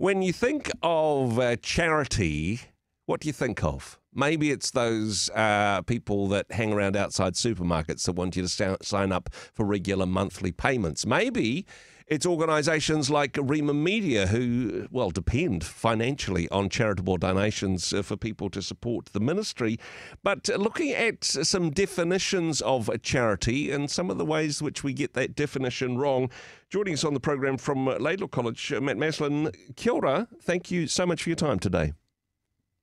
When you think of charity, what do you think of? Maybe it's those people that hang around outside supermarkets that want you to sign up for regular monthly payments. Maybe it's organisations like Rhema Media who, well, depend financially on charitable donations for people to support the ministry. But looking at some definitions of charity and some of the ways which we get that definition wrong, joining us on the program from Laidlaw College, Matt Maslin. Kia ora. Thank you so much for your time today.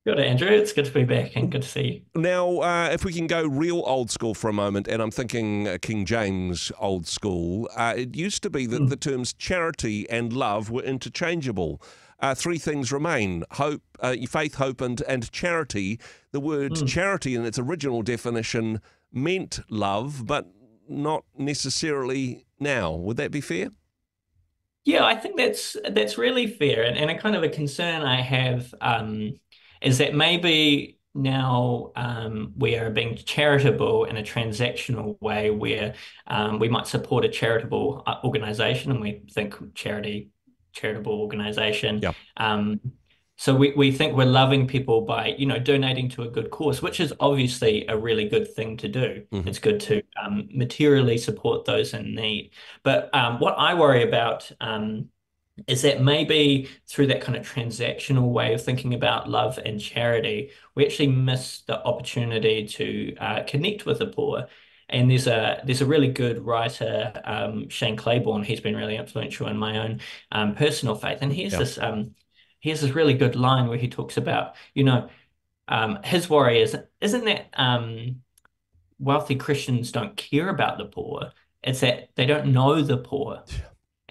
Good, Andrew. It's good to be back and good to see you. Now, if we can go real old school for a moment, and I'm thinking King James old school, it used to be that the terms charity and love were interchangeable. Three things remain: hope, faith, hope, and charity. The word charity in its original definition meant love, but not necessarily now. Would that be fair? Yeah, I think that's really fair. And a kind of a concern I have is that maybe now we are being charitable in a transactional way where we might support a charitable organization and we think charitable organization. Yeah. So we think we're loving people by, donating to a good cause, which is obviously a really good thing to do. It's good to materially support those in need. But what I worry about is that maybe through that kind of transactional way of thinking about love and charity, we actually miss the opportunity to connect with the poor. And there's a really good writer, Shane Claiborne. He's been really influential in my own personal faith. And here's this really good line where he talks about, his worry isn't that wealthy Christians don't care about the poor. It's that they don't know the poor.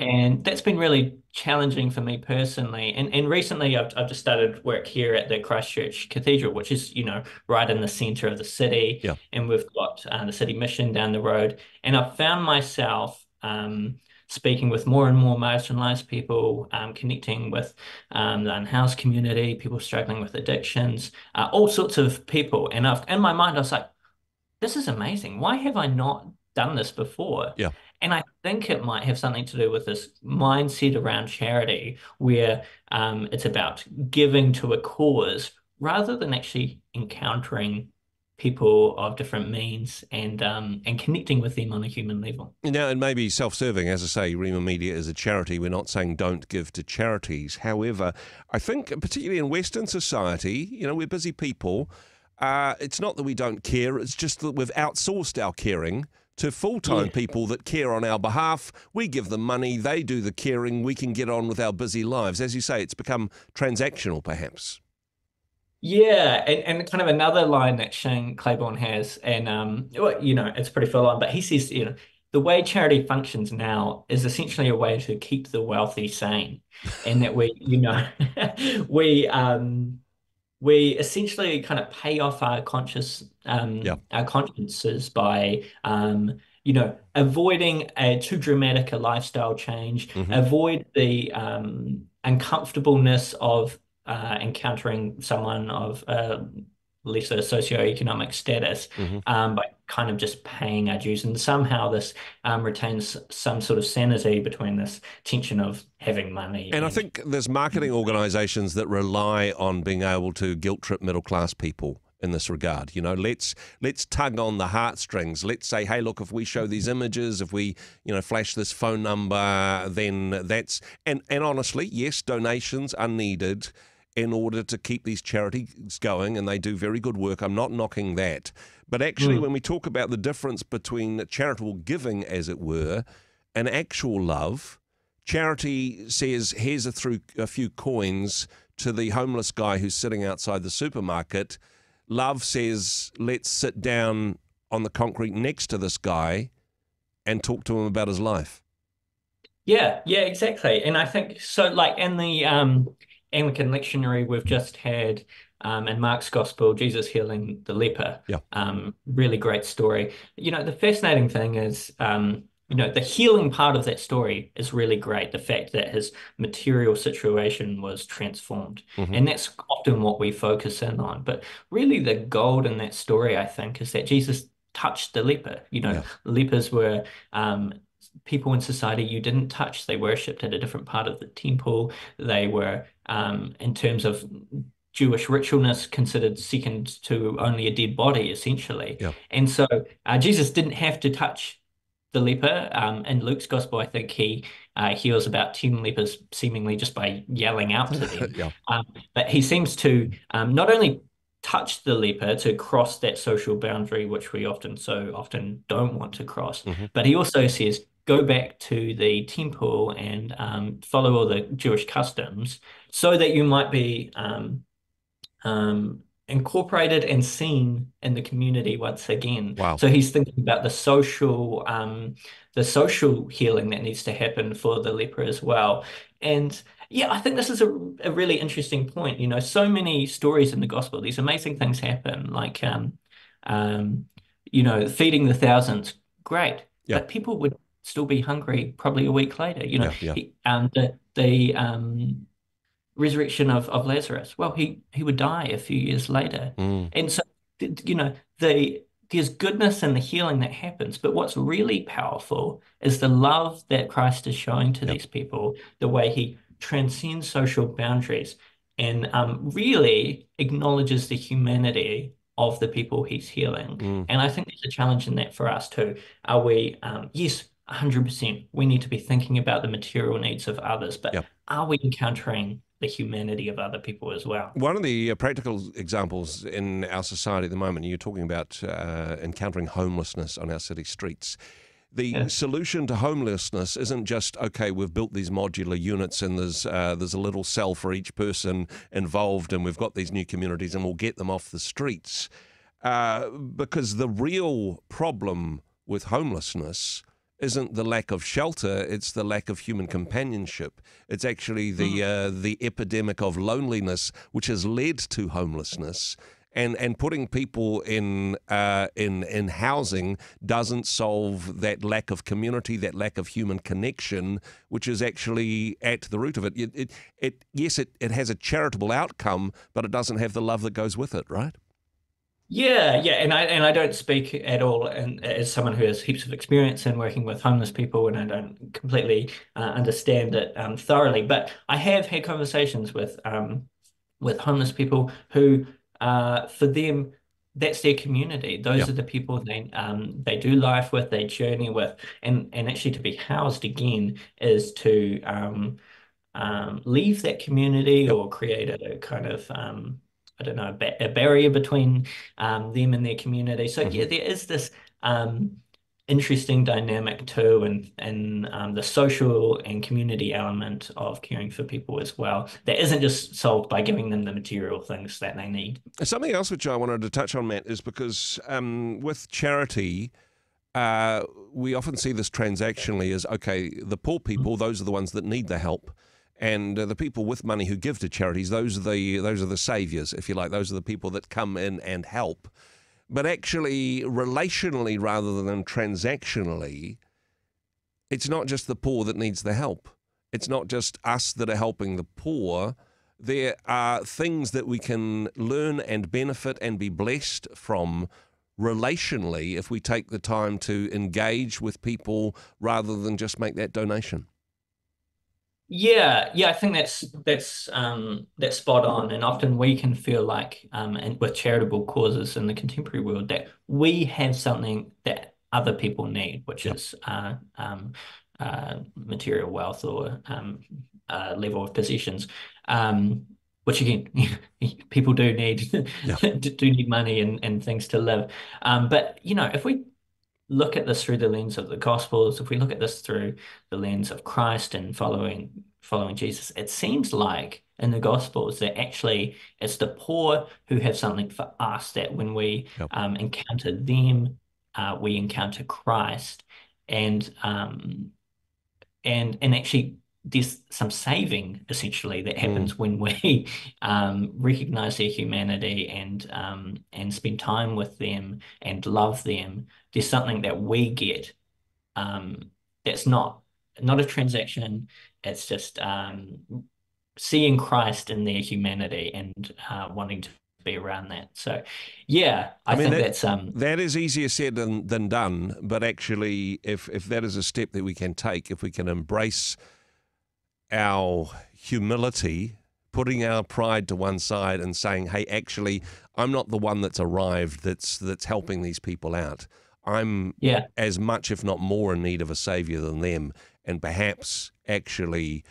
And that's been really challenging for me personally. And recently I've just started work here at the Christchurch Cathedral, which is, right in the center of the city. Yeah. And we've got the city mission down the road. And I've found myself speaking with more and more marginalized people, connecting with the unhoused community, people struggling with addictions, all sorts of people. And in my mind, I was like, this is amazing. Why have I not done this before? Yeah. And I think it might have something to do with this mindset around charity where it's about giving to a cause rather than actually encountering people of different means and connecting with them on a human level. Now, and maybe self-serving, as I say, Rhema Media is a charity. We're not saying don't give to charities. However, I think particularly in Western society, we're busy people. It's not that we don't care. It's just that we've outsourced our caring to full-time people that care on our behalf. We give them money, they do the caring, we can get on with our busy lives. As you say, it's become transactional, perhaps. Yeah, and kind of another line that Shane Claiborne has, and it's pretty full on, but he says, the way charity functions now is essentially a way to keep the wealthy sane, and that we essentially kind of pay off our our consciences by avoiding too dramatic a lifestyle change, avoid the uncomfortableness of encountering someone of lesser socioeconomic status by kind of just paying our dues. And somehow this retains some sort of sanity between this tension of having money. And I think there's marketing organisations that rely on being able to guilt trip middle class people in this regard. Let's tug on the heartstrings. Let's say, hey, look, if we show these images, if we, flash this phone number, then that's, and honestly, yes, donations are needed in order to keep these charities going, and they do very good work. I'm not knocking that. But actually, when we talk about the difference between charitable giving, as it were, and actual love, charity says, here's a few coins to the homeless guy who's sitting outside the supermarket. Love says, let's sit down on the concrete next to this guy and talk to him about his life. Yeah, exactly. And I think so, like in the Anglican lectionary we've just had in Mark's Gospel, Jesus healing the leper. Really great story. The fascinating thing is, the healing part of that story is really great. The fact that his material situation was transformed. And that's often what we focus in on. But really the gold in that story, I think, is that Jesus touched the leper. Lepers were people in society you didn't touch. They worshipped at a different part of the temple. They were, in terms of Jewish ritualness, considered second to only a dead body, essentially. Yeah. And so Jesus didn't have to touch the leper. In Luke's gospel, I think he heals about 10 lepers seemingly just by yelling out to them. Yeah. But he seems to not only touch the leper to cross that social boundary, which we so often don't want to cross, but he also says, go back to the temple and follow all the Jewish customs so that you might be incorporated and seen in the community once again. Wow. So he's thinking about the social healing that needs to happen for the leper as well. And yeah, I think this is a really interesting point. So many stories in the gospel, these amazing things happen, like feeding the thousands, great, Yeah. but people would still be hungry probably a week later. Yeah. Yeah. The resurrection of Lazarus. Well, he would die a few years later. And so, there's goodness in the healing that happens, but what's really powerful is the love that Christ is showing to these people, the way he transcends social boundaries and really acknowledges the humanity of the people he's healing. And I think there's a challenge in that for us too. Are we, yes, 100%, we need to be thinking about the material needs of others, but are we encountering the humanity of other people as well? One of the practical examples in our society at the moment, you're talking about encountering homelessness on our city streets. The solution to homelessness isn't just, okay, we've built these modular units and there's a little cell for each person involved and we've got these new communities and we'll get them off the streets. Because the real problem with homelessness isn't the lack of shelter, it's the lack of human companionship. It's actually the epidemic of loneliness which has led to homelessness. And putting people in housing doesn't solve that lack of community, that lack of human connection, which is actually at the root of it. It has a charitable outcome, but it doesn't have the love that goes with it, right? Yeah, and I don't speak at all as someone who has heaps of experience in working with homeless people, and I don't completely understand it thoroughly. But I have had conversations with homeless people who, for them, that's their community. Those are the people they do life with, they journey with, and actually to be housed again is to leave that community or create a kind of I don't know, a barrier between them and their community. So there is this interesting dynamic too, and the social and community element of caring for people as well. That isn't just solved by giving them the material things that they need. Something else which I wanted to touch on, Matt, is because with charity, we often see this transactionally as, okay, the poor people, those are the ones that need the help. And the people with money who give to charities, those are the saviors, if you like. Those are the people that come in and help. But actually, relationally rather than transactionally, it's not just the poor that needs the help. It's not just us that are helping the poor. There are things that we can learn and benefit and be blessed from relationally if we take the time to engage with people rather than just make that donation. Yeah, I think that's spot on. And often we can feel like, and with charitable causes in the contemporary world, that we have something that other people need, which is material wealth or level of possessions, which again people do need do need money and things to live. But if we look at this through the lens of the Gospels, if we look at this through the lens of Christ and following Jesus, it seems like in the Gospels that actually it's the poor who have something for us, that when we encounter them, we encounter Christ, and actually there's some saving essentially that happens when we recognize their humanity and spend time with them and love them. There's something that we get that's not a transaction. It's just seeing Christ in their humanity and wanting to be around that. So, yeah, I mean, think that's that is easier said than done. But actually, if that is a step that we can take, if we can embrace our humility, putting our pride to one side and saying, hey, actually, I'm not the one that's arrived that's helping these people out. I'm as much, if not more, in need of a savior than them. And perhaps actually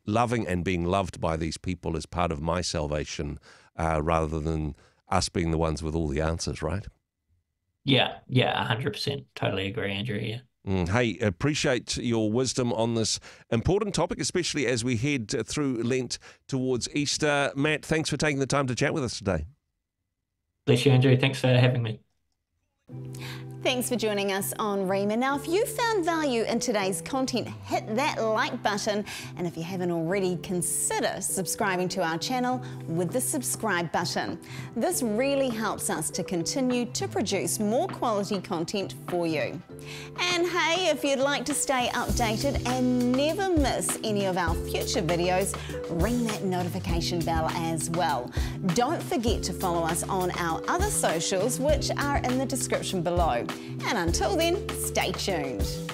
loving and being loved by these people is part of my salvation rather than us being the ones with all the answers, right? Yeah, 100%. Totally agree, Andrew, yeah. Hey, appreciate your wisdom on this important topic, especially as we head through Lent towards Easter. Matt, thanks for taking the time to chat with us today. Bless you, Andrew. Thanks for having me. Thanks for joining us on Rhema. Now, if you found value in today's content, hit that like button. And if you haven't already, consider subscribing to our channel with the subscribe button. This really helps us to continue to produce more quality content for you. And hey, if you'd like to stay updated and never miss any of our future videos, ring that notification bell as well. Don't forget to follow us on our other socials, which are in the description below. And until then, stay tuned.